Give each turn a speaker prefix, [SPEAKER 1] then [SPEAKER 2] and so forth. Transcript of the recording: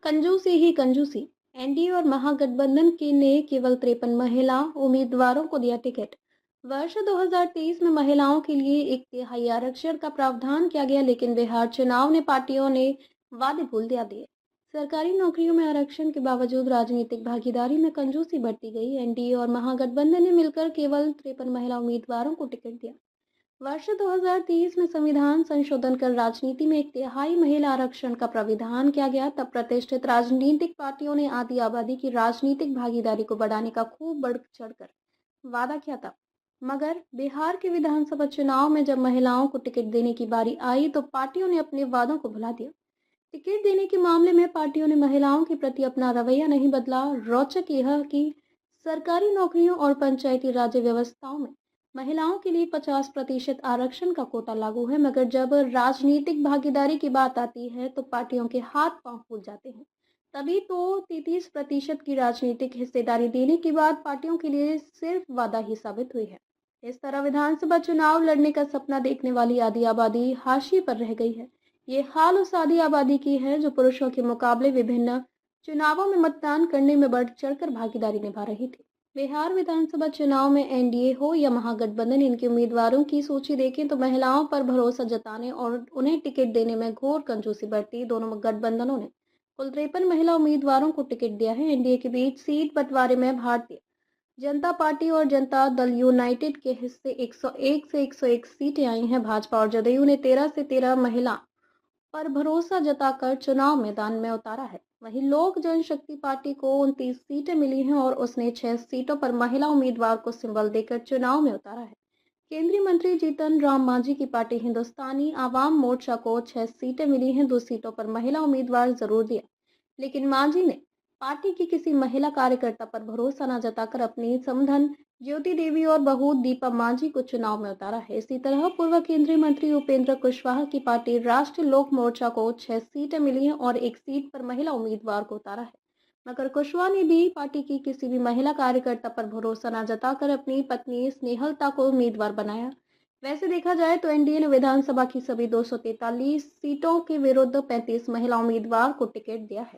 [SPEAKER 1] कंजूसी ही कंजूसी। एनडीए और महागठबंधन के ने केवल 53 महिला उम्मीदवारों को दिया टिकट। वर्ष 2023 में महिलाओं के लिए एक तिहाई आरक्षण का प्रावधान किया गया, लेकिन बिहार चुनाव ने पार्टियों ने वादे भूल दिए। सरकारी नौकरियों में आरक्षण के बावजूद राजनीतिक भागीदारी में कंजूसी बढ़ती गई। एनडीए और महागठबंधन ने मिलकर केवल 53 महिला उम्मीदवारों को टिकट दिया। वर्ष 2030 में संविधान संशोधन कर राजनीति में एक तिहाई महिला आरक्षण का प्राविधान किया गया। तब प्रतिष्ठित राजनीतिक पार्टियों ने आधी आबादी की राजनीतिक भागीदारी को बढ़ाने का खूब बढ़ चढ़कर वादा किया था। मगर बिहार के विधानसभा चुनाव में जब महिलाओं को टिकट देने की बारी आई तो पार्टियों ने अपने वादों को भुला दिया। टिकट देने के मामले में पार्टियों ने महिलाओं के प्रति अपना रवैया नहीं बदला। रोचक यह कि सरकारी नौकरियों और पंचायती राज व्यवस्थाओं में महिलाओं के लिए 50% आरक्षण का कोटा लागू है, मगर जब राजनीतिक भागीदारी की बात आती है तो पार्टियों के हाथ पांव फूल जाते हैं। तभी तो 33% की राजनीतिक हिस्सेदारी देने के बाद पार्टियों के लिए सिर्फ वादा ही साबित हुई है। इस तरह विधानसभा चुनाव लड़ने का सपना देखने वाली आधी आबादी हाशिए पर रह गई है। ये हाल उस आधी आबादी की है जो पुरुषों के मुकाबले विभिन्न चुनावों में मतदान करने में बढ़ चढ़कर भागीदारी निभा रही थी। बिहार विधानसभा चुनाव में एनडीए हो या महागठबंधन, इनके उम्मीदवारों की सूची देखें तो महिलाओं पर भरोसा जताने और उन्हें टिकट देने में घोर कंजूसी बरती। दोनों गठबंधनों ने कुल 53 महिला उम्मीदवारों को टिकट दिया है। एनडीए के बीच सीट बंटवारे में भारतीय जनता पार्टी और जनता दल यूनाइटेड के हिस्से 101 से 101 सीटें आई हैं। भाजपा और जदयू ने 13 से 13 महिला पर भरोसा जताकर चुनाव मैदान में उतारा है। वहीं लोक जनशक्ति पार्टी को 29 सीटें मिली हैं और उसने 6 सीटों पर महिला उम्मीदवार को सिंबल देकर चुनाव में उतारा है। केंद्रीय मंत्री जीतन राम मांझी की पार्टी हिंदुस्तानी आवाम मोर्चा को 6 सीटें मिली हैं। 2 सीटों पर महिला उम्मीदवार जरूर दिया, लेकिन मांझी ने पार्टी की किसी महिला कार्यकर्ता पर भरोसा न जताकर अपनी समधन ज्योति देवी और बहू दीपा मांझी को चुनाव में उतारा है। इसी तरह पूर्व केंद्रीय मंत्री उपेंद्र कुशवाहा की पार्टी राष्ट्रीय लोक मोर्चा को 6 सीटें मिली हैं और 1 सीट पर महिला उम्मीदवार को उतारा है, मगर कुशवाहा ने भी पार्टी की किसी भी महिला कार्यकर्ता पर भरोसा न जताकर अपनी पत्नी स्नेहलता को उम्मीदवार बनाया। वैसे देखा जाए तो एनडीए ने विधानसभा की सभी 243 सीटों के विरुद्ध 35 महिला उम्मीदवार को टिकट दिया है।